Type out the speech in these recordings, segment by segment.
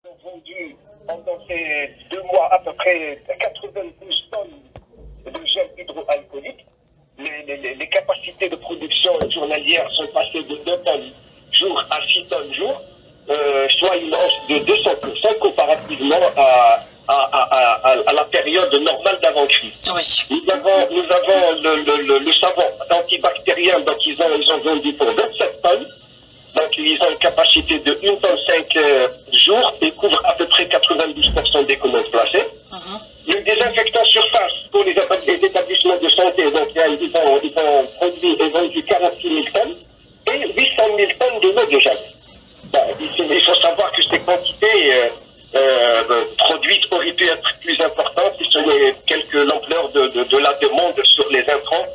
Ils ont vendu pendant ces 2 mois à peu près 92 tonnes de gel hydroalcoolique. Les capacités de production journalière sont passées de 2 tonnes jour à 6 tonnes jour, soit une hausse de 200% comparativement à la période normale d'avant-crise. Oui. Nous avons le savon antibactérien, donc ils ont vendu pour 27 tonnes. Donc ils ont une capacité de 1,5 tonne jour et couvrent à peu près 92% des commandes placées. Le désinfectant surface pour les établissements de santé, donc ils ont produit et vendu 46 000 tonnes et 800 000 tonnes de l'eau de javel. Il faut savoir que ces quantités produites auraient pu être plus importantes si ce n'est l'ampleur de la demande sur les intrants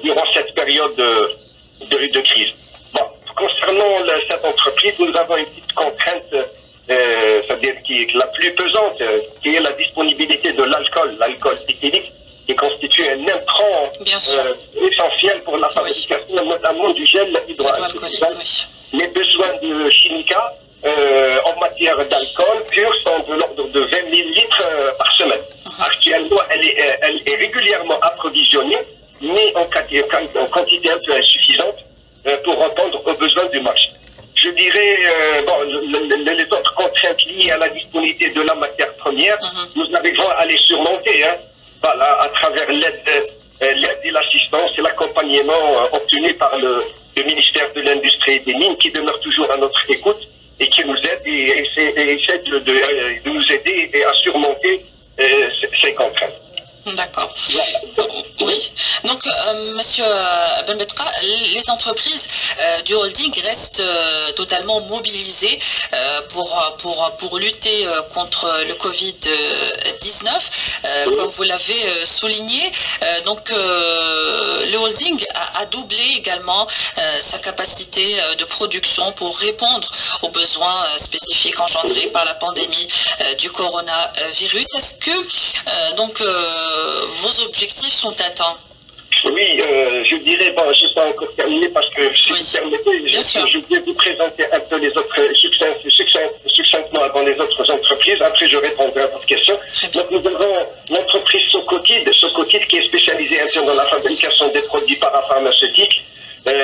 durant cette période de crise. Bon, concernant cette entreprise, nous avons une petite contrainte, c'est-à-dire qui est la plus pesante, qui est la disponibilité de l'alcool éthylique, qui constitue un intrant essentiel pour la fabrication, notamment du gel hydroalcoolique. Les besoins de Chimica en matière d'alcool pur sont de l'ordre de 20 000 litres par semaine. Actuellement, elle est régulièrement approvisionnée, mais en quantité un peu insuffisante pour répondre aux besoins du marché. Je dirais, les autres contraintes liées à la disponibilité de la matière première, nous arrivons à les surmonter, à travers l'aide et l'assistance et l'accompagnement obtenu par le ministère de l'Industrie et des Mines, qui demeure toujours à notre écoute et qui nous aide et essaie de nous aider et à surmonter ces contraintes. D'accord. Oui. Donc, Monsieur Ben Betka, les entreprises du holding restent totalement mobilisées pour lutter contre le Covid-19, comme vous l'avez souligné. Donc, le holding a doublé également sa capacité de production pour répondre aux besoins spécifiques engendrés par la pandémie du coronavirus. Est-ce que vos objectifs sont atteints? Oui, je dirais, je n'ai pas encore terminé parce que si vous permettez, je vais vous présenter un peu les autres succinctement avant les autres entreprises. Après, je répondrai à votre question. Donc, nous avons l'entreprise Socotide qui est spécialisée dans la fabrication des produits parapharmaceutiques.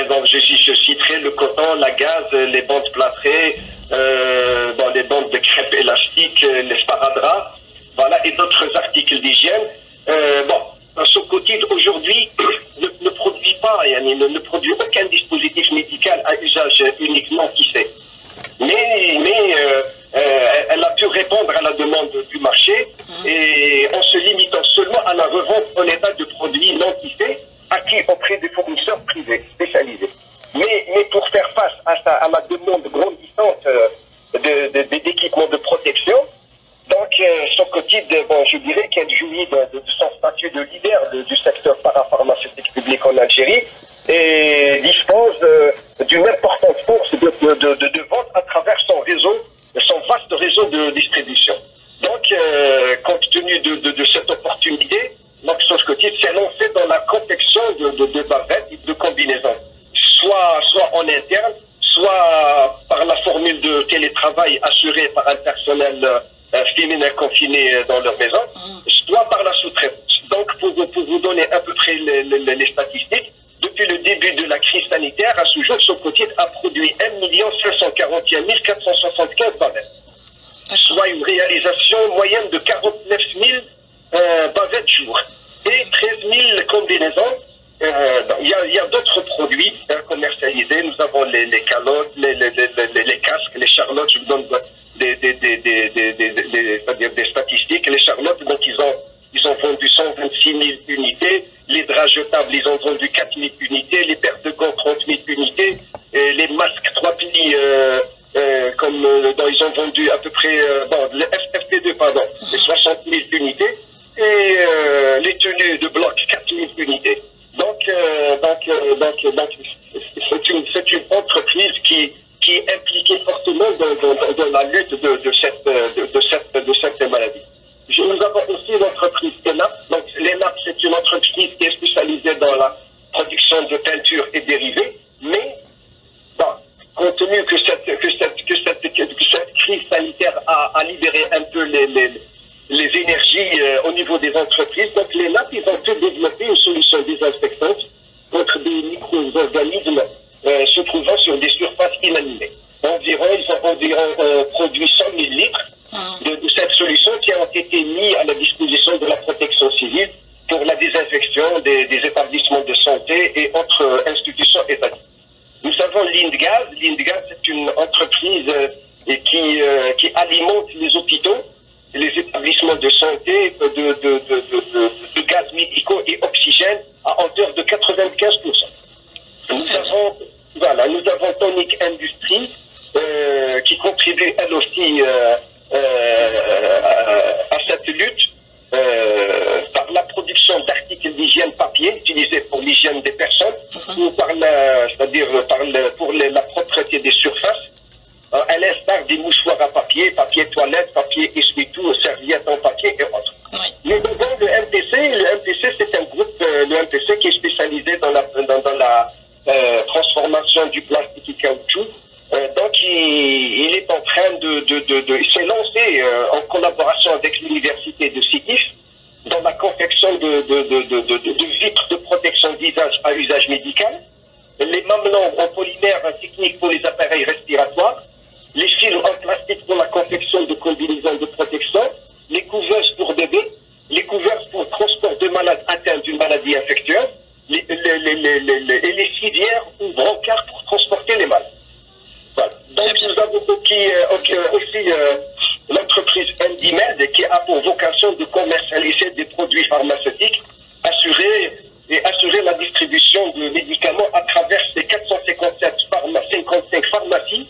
Donc, je citerai le coton, la gaze, les bandes plâtrées, les bandes de crêpes élastiques, les sparadraps, voilà, et d'autres articles d'hygiène. Socotide aujourd'hui ne produit pas, ne produit aucun dispositif médical à usage uniquement tissé. Mais elle a pu répondre à la demande du marché et en se limitant seulement à la revente en état de produits non tissés acquis auprès des fournisseurs privés spécialisés. Mais pour faire face à la demande grandissante d'équipements de protection, donc, Socotide, je dirais qu'elle jouit de son statut de leader du secteur parapharmaceutique public en Algérie et dispose d'une importante force de vente à travers son vaste réseau de distribution. Donc, compte tenu de cette opportunité, Socotide s'est lancé dans la confection de bavettes et de combinaisons, soit en interne, soit par la formule de télétravail assurée par un personnel féminin confinés dans leur maison, soit par la sous-traitance. Donc, pour vous donner à peu près les statistiques, depuis le début de la crise sanitaire, à ce jour, Socotide a produit 1 541 475 bavettes, soit une réalisation moyenne de 49 000 bavettes jour et 13 000 combinaisons. Il y a d'autres produits commercialisés. Nous avons les calottes, les casques, les charlottes. Je vous donne des statistiques. Les charlottes, donc ils ont vendu 126 000 unités. Les draps jetables, ils ont vendu 4 000 unités. Les paires de gants, 30 000 unités. Les masques 3 plis, ils ont vendu à peu près, les FFP2, pardon, les 60 000 unités. Et les tenues de bloc, 4 000 unités. Donc, c'est une entreprise qui est impliquée fortement dans la lutte de cette maladie. Nous avons aussi l'entreprise ENAP. Donc, l'ENAP, c'est une entreprise qui est spécialisée dans la production de peinture et dérivés, mais compte tenu que cette crise sanitaire à libérer un peu les énergies au niveau des entreprises. Donc les NAP, ils ont pu développer une solution désinfectante contre des micro-organismes se trouvant sur des surfaces inanimées. Ils ont environ produit 100 000 litres de cette solution qui ont été mis à la disposition de la protection civile pour la désinfection des établissements de santé et autres institutions étatiques. Nous avons l'INDGAZ. L'INDGAZ, c'est une entreprise qui alimente les hôpitaux, les établissements de santé de gaz médicaux et oxygène à hauteur de 95%. Nous avons Tonic Industries qui contribue elle aussi à cette lutte par la production d'articles d'hygiène papier utilisés pour l'hygiène des personnes ou pour la propreté des surfaces, à l'instar des mouchoirs à papier, papier toilette, papier essuie-tout, serviettes en papier et autres. Mais devant le MPC, c'est un groupe, le MPC qui est spécialisé dans la transformation du plastique et caoutchouc. Donc, il est en train il s'est lancé en collaboration avec l'université de Sétif dans la confection de vitres de protection visage à usage médical, les mamelons en polymère technique pour les appareils respiratoires, les fils en plastique pour la confection de combinaisons de protection, les couveuses pour bébés, les couverts pour transport de malades atteints d'une maladie infectieuse, et les civières ou brancards pour transporter les malades. Voilà. Donc nous avons aussi l'entreprise Endimed qui a pour vocation de commercialiser des produits pharmaceutiques, assurer la distribution de médicaments à travers ces 55 pharmacies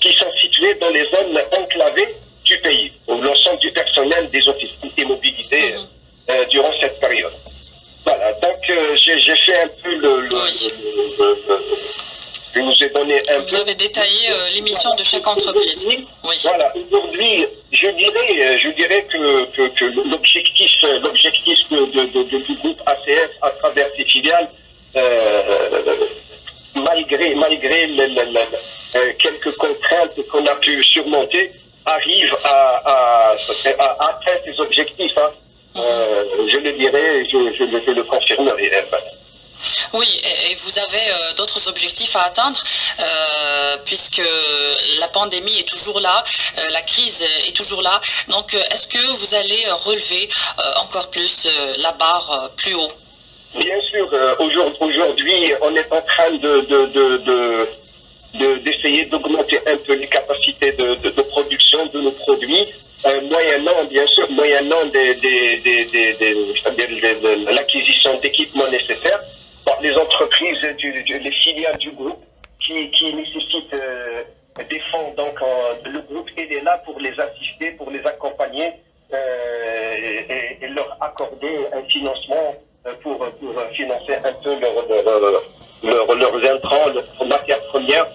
qui sont situées dans les zones enclavées du pays, où l'ensemble du personnel des offices et mobilité durant cette période. Voilà, donc j'ai fait un peu je vous ai donné un peu. Vous avez détaillé l'émission de chaque entreprise. Oui. Voilà, aujourd'hui, je dirais que l'objectif du groupe ACS à travers ses filiales, malgré quelques contraintes qu'on a pu surmonter, arrive à atteindre ses objectifs. Je le dirais, je le confirmerai. Oui, et vous avez d'autres objectifs à atteindre puisque la pandémie est toujours là, la crise est toujours là. Donc, est-ce que vous allez relever encore plus la barre plus haut? Bien sûr, aujourd'hui, on est en train d'essayer d'augmenter un peu les capacités de production de nos produits, moyennant l'acquisition d'équipements nécessaires par les entreprises, les filiales du groupe qui nécessitent des fonds. Donc le groupe est là pour les assister, pour les accompagner et leur accorder un financement pour financer un peu leurs intrants, leurs matières premières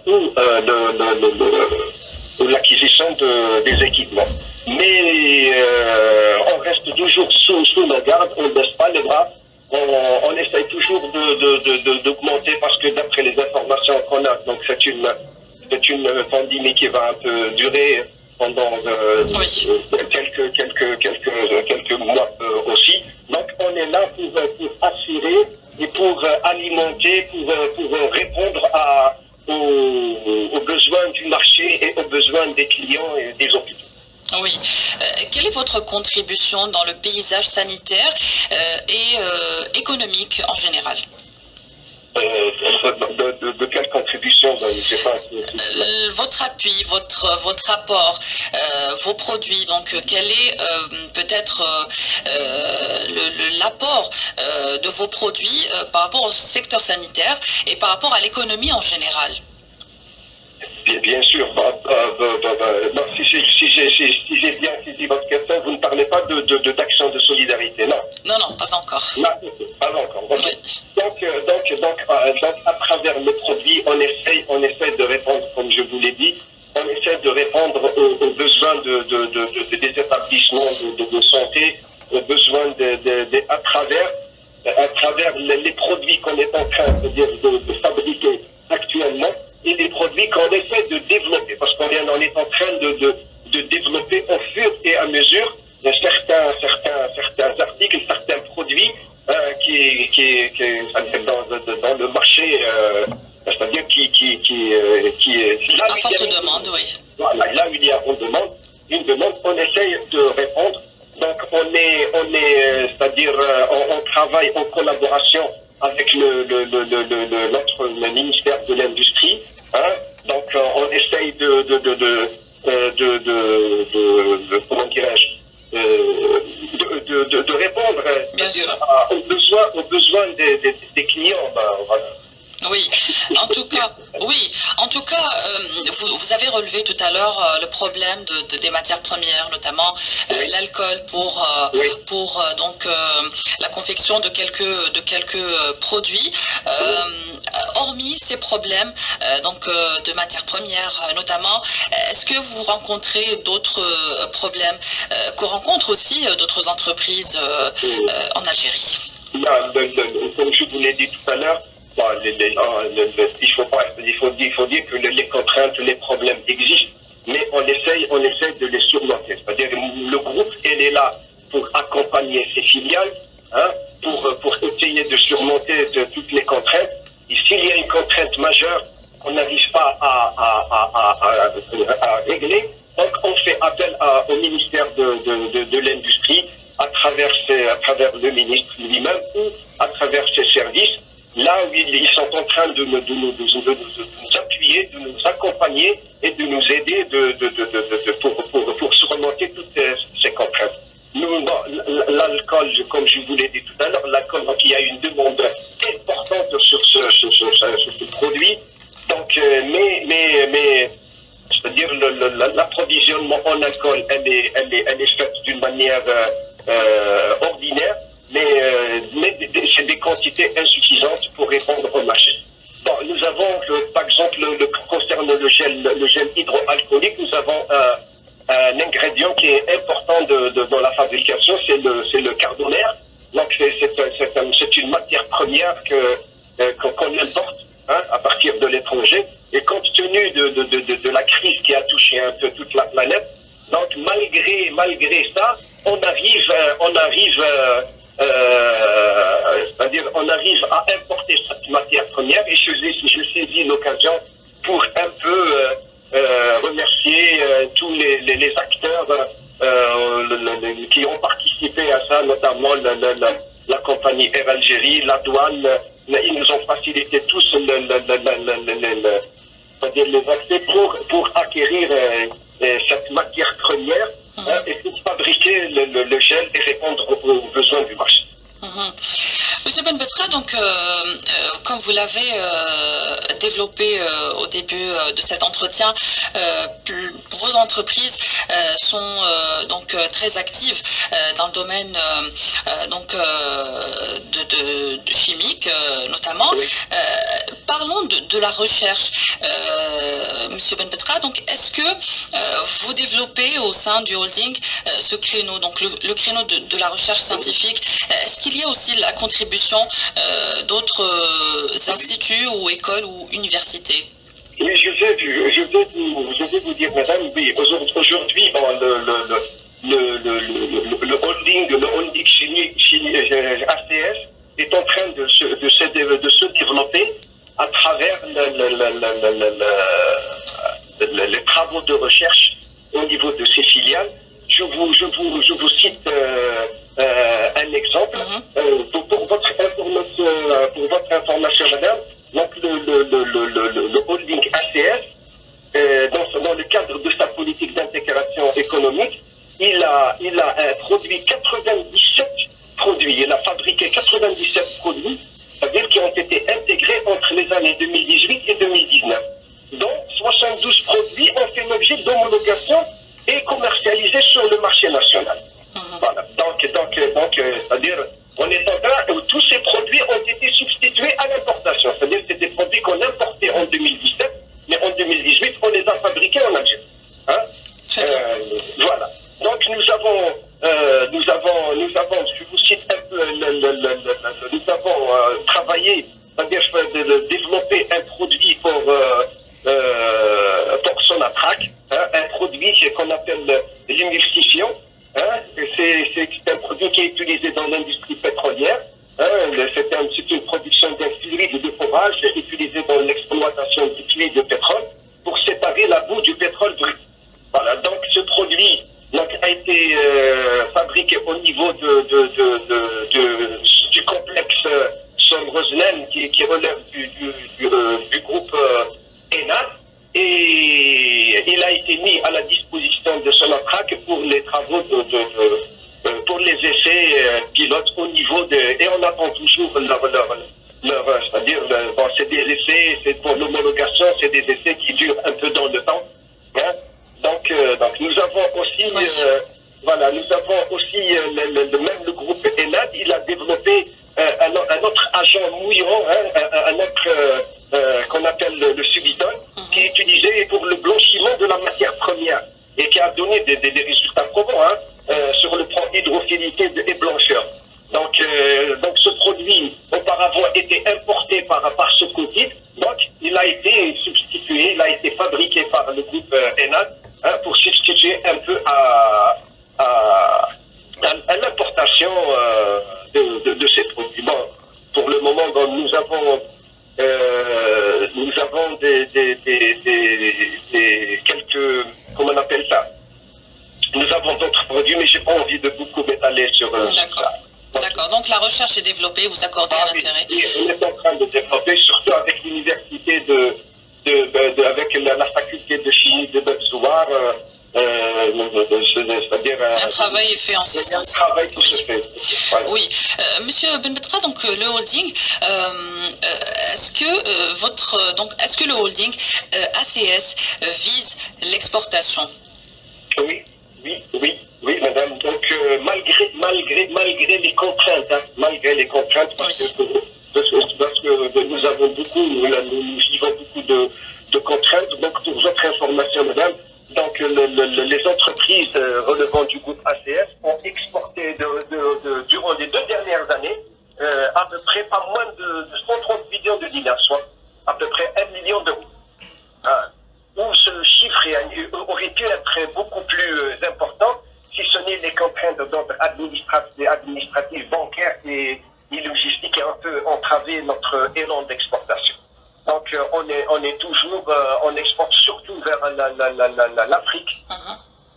ou l'acquisition des équipements. Mais on reste toujours sous la garde, on ne baisse pas les bras, on essaye toujours d'augmenter parce que d'après les informations qu'on a, donc c'est une pandémie qui va un peu durer pendant quelques mois aussi. Donc on est là pour assurer et pour alimenter, pour répondre aux besoins du marché et aux besoins des clients et des hôpitaux. Oui. Quelle est votre contribution dans le paysage sanitaire et économique en général? De quelle contribution? Je sais pas. Votre appui, votre apport, vos produits. Donc, quel est peut-être l'apport de vos produits par rapport au secteur sanitaire et par rapport à l'économie en général? Bien sûr. Si j'ai bien saisi votre question, vous ne parlez pas d'action de solidarité, non? Non, pas encore. Non, pas encore. Okay. Oui. Donc, à travers le produit, on essaie de répondre, comme je vous l'ai dit, on essaie de répondre aux besoins des établissements de santé, aux besoins à travers les produits qu'on est en train de fabriquer actuellement et les produits qu'on essaie de développer, parce qu'on est en train de développer au fur et à mesure certains articles, certains produits dans le marché, c'est-à-dire à forte demande, oui. Voilà, là où il y a une demande, on essaye de répondre. Donc c'est-à-dire on travaille en collaboration avec notre ministère de l'Industrie. Hein. Donc on essaye comment dirais-je, de répondre aux besoins des clients. Voilà. Oui, en tout cas, vous avez relevé tout à l'heure le problème des matières premières, notamment l'alcool pour donc la confection de quelques produits. Hormis ces problèmes de matières premières notamment, est-ce que vous rencontrez d'autres problèmes que rencontrent aussi d'autres entreprises en Algérie? Comme je vous l'ai dit tout à l'heure, il faut dire que les contraintes, les problèmes existent, mais on essaye de les surmonter. C'est-à-dire le groupe, elle est là pour accompagner ses filiales, hein, pour essayer de surmonter toutes les contraintes. Et s'il y a une contrainte majeure qu'on n'arrive pas à régler, donc on fait appel au ministère de l'Industrie à travers le ministre lui-même ou à travers ses services. Là où ils sont en train de nous appuyer, de nous accompagner et de nous aider pour surmonter toutes ces contraintes. L'alcool, comme je vous l'ai dit tout à l'heure, l'alcool, donc il y a une demande importante sur ce produit. Donc, mais c'est-à-dire l'approvisionnement en alcool, elle est faite d'une manière ordinaire. Mais c'est des quantités insuffisantes pour répondre au marché. Bon, nous avons, par exemple, concernant le gel hydroalcoolique, nous avons un ingrédient qui est important dans la fabrication, c'est le carbonère. Donc c'est une matière première qu'on importe, hein, à partir de l'étranger. Et compte tenu de la crise qui a touché un peu toute la planète, donc malgré ça, on arrive c'est-à-dire on arrive à importer cette matière première, et je saisis l'occasion pour un peu remercier tous les acteurs qui ont participé à ça, notamment la compagnie Air Algérie, la douane. Ils nous ont facilité tous les accès pour acquérir cette matière première et pour fabriquer le gel et répondre aux besoins du marché. Monsieur Ben Betra, donc comme vous l'avez développé au début de cet entretien, vos entreprises sont donc très actives dans le domaine de chimique notamment. Oui. Parlons de la recherche, Monsieur Ben Betra. Donc, est-ce que vous développez au sein du holding ce créneau, donc le créneau de la recherche scientifique? Est-ce qu'il y a aussi la contribution d'autres instituts ou écoles ou universités? Oui, je vais vous dire, madame, oui, aujourd'hui, le holding chimique ACS est en train de se développer à travers les travaux de recherche au niveau de ses filiales. Je vous cite un exemple. Pour votre information, madame, donc le holding ACS, dans le cadre de sa politique d'intégration économique, il a produit 97 produits. Il a fabriqué 97 produits, c'est-à-dire qui ont été intégrés entre les années 2018 et 2019. dont 72 produits ont fait l'objet d'homologation et commercialisés sur le marché national. Voilà. Donc, c'est-à-dire, on est en train où tous ces produits ont été substitués à l'importation. C'est-à-dire que c'est des produits qu'on importait en 2017, mais en 2018, on les a fabriqués en Algérie. Hein? Voilà. Donc, nous avons, je vous cite un peu, nous avons travaillé, c'est-à-dire de développer un produit pour Sonatrach, hein, un produit qu'on appelle l'émulsifiant. Hein, c'est un produit qui est utilisé dans l'industrie pétrolière. Hein, c'est une production d'un fluide de forage utilisé dans l'exploitation du fluide de pétrole pour séparer la boue du pétrole brut. Voilà, donc ce produit donc, a été fabriqué au niveau du complexe Sol-Rosnen qui relève du groupe ENAD, et il a été mis à la disposition de Sonatrach pour les travaux pour les essais pilotes au niveau et on attend toujours c'est-à-dire, bon, c'est des essais, c'est pour l'homologation, c'est des essais qui durent un peu dans le temps. Hein? Donc nous avons aussi, voilà, nous avons aussi même le groupe ENAD, il a développé un autre agent mouillant, hein, un autre qu'on appelle le subitol, qui est utilisé pour le blanchiment de la matière première et qui a donné des résultats probants sur le plan hydrophilité et blancheur. Donc ce produit auparavant était importé par Socotide, donc il a été substitué, il a été fabriqué par le groupe ENAD pour substituer un peu à l'importation de ces produits. Bon, pour le moment, bon, nous avons quelques, comment on appelle ça, nous avons d'autres produits, mais j'ai pas envie de beaucoup m'étaler sur ça. D'accord, donc la recherche est développée, vous accordez un intérêt. Oui, on est en train de développer, surtout avec l'université avec la faculté de chimie de Bebzouar, c'est-à-dire un travail est fait en ce sens. Un travail qui se fait. Voilà. Oui, Monsieur Benbetra, donc le holding, est-ce que le holding ACS vise l'exportation? Oui, madame. Donc, malgré les contraintes, parce que nous avons nous vivons beaucoup de contraintes. Donc, pour votre information, madame, donc les entreprises relevant du groupe ACS ont exporté durant les 2 dernières années à peu près pas moins de 130 millions de dinars, soit à peu près 1 million d'euros. Où ce chiffre aurait pu être beaucoup plus important si ce n'est les contraintes d'ordre administratif, bancaire et logistique qui ont un peu entravé notre élan d'exportation. Donc on est toujours, on exporte surtout vers l'Afrique.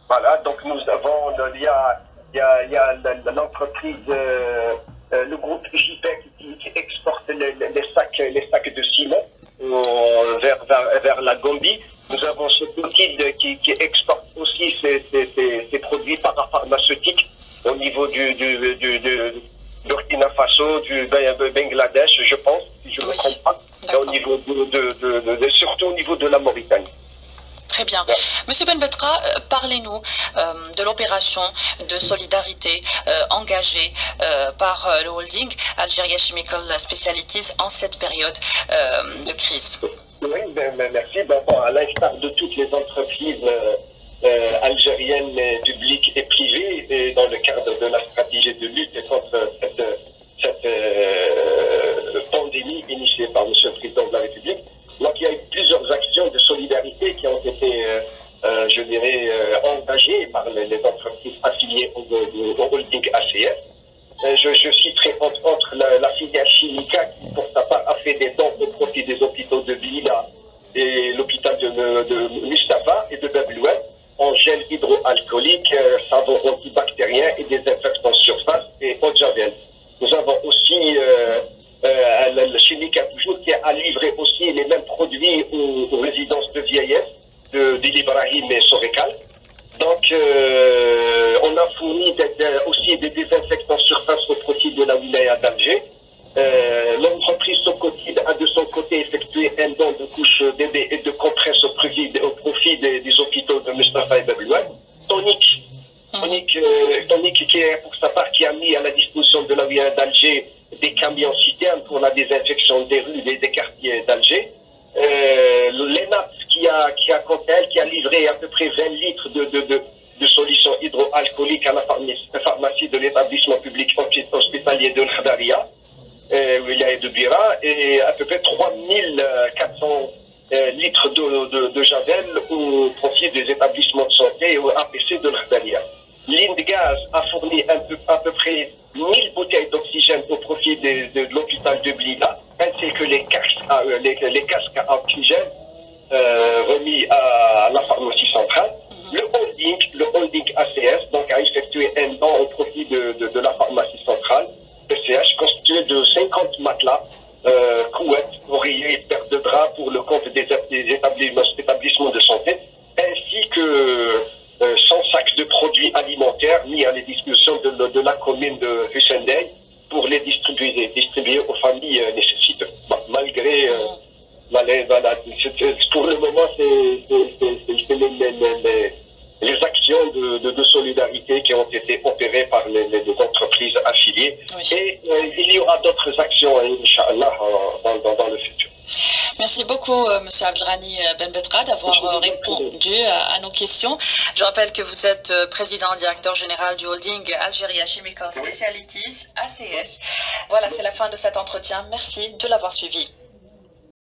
Voilà, donc nous avons, il y a l'entreprise, le groupe JPEC qui exporte les sacs de ciment vers la Gambie. Nous avons ce Socotide qui exporte aussi ses produits parapharmaceutiques au niveau du Burkina Faso, du Bangladesh, je pense, si je ne me trompe pas, et au niveau surtout au niveau de la Mauritanie. Très bien. Monsieur Benbetra, parlez-nous de l'opération de solidarité engagée par le holding Algeria Chemical Specialties en cette période de crise. Oui, merci. Bon, à l'instar de toutes les entreprises algériennes, publiques et privées, et dans le cadre de la stratégie de lutte contre cette pandémie initiée par M. le Président de la République, donc il y a eu plusieurs actions de solidarité qui ont été, je dirais, engagées par les entreprises affiliées au holding ACS. Je citerai entre autres la filiale Chimica qui, pour sa part, a fait des dons au profit des hôpitaux de Blida et l'hôpital de Mustapha et de Bablouane en gel hydroalcoolique, savon antibactérien et désinfectant surface et eau de javel. Nous avons aussi la Chimica toujours qui a livré aussi les mêmes produits aux résidences de vieillesse d'Il Ibrahim et Sorekal. Donc, on a fourni aussi des désinfectants surface au profit de la wilaya d'Alger. L'entreprise Socotide a de son côté effectué un don de couches bébés et de compresses au profit des hôpitaux de Mustapha et Bablouane. Tonic qui est pour sa part qui a mis à la disposition de la wilaya d'Alger des camions citernes pour la désinfection des rues et des quartiers d'Alger. L'ENAP qui a livré à peu près 20 litres de solution hydroalcoolique à la pharmacie de l'établissement public hospitalier de Khadaria, wilaya de Bira, et à peu près 3400 litres de javel au profit des établissements de santé et au APC de l'Ardalia. L'Indgaz a fourni à peu près 1000 bouteilles d'oxygène au profit de l'hôpital de Blida, ainsi que les casques à oxygène remis à la pharmacie centrale. Le holding ACS donc, a effectué un don au profit de la pharmacie centrale, PCH, constitué de 50 matelas, couettes, oreillers et paires de draps pour le compte des établissements de santé, ainsi que 100 sacs de produits alimentaires mis à la disposition de la commune de Hussendey pour les distribuer aux familles nécessiteuses. Bon, malgré pour le moment, c'est les actions de solidarité qui ont été opérées par les entreprises affiliées. Oui. Et il y aura d'autres actions, Inch'Allah, dans le futur. Merci beaucoup, M. Abdrani Benbetra, d'avoir répondu à nos questions. Je rappelle que vous êtes président et directeur général du holding Algeria Chemical Specialties, ACS. Voilà, c'est la fin de cet entretien. Merci de l'avoir suivi.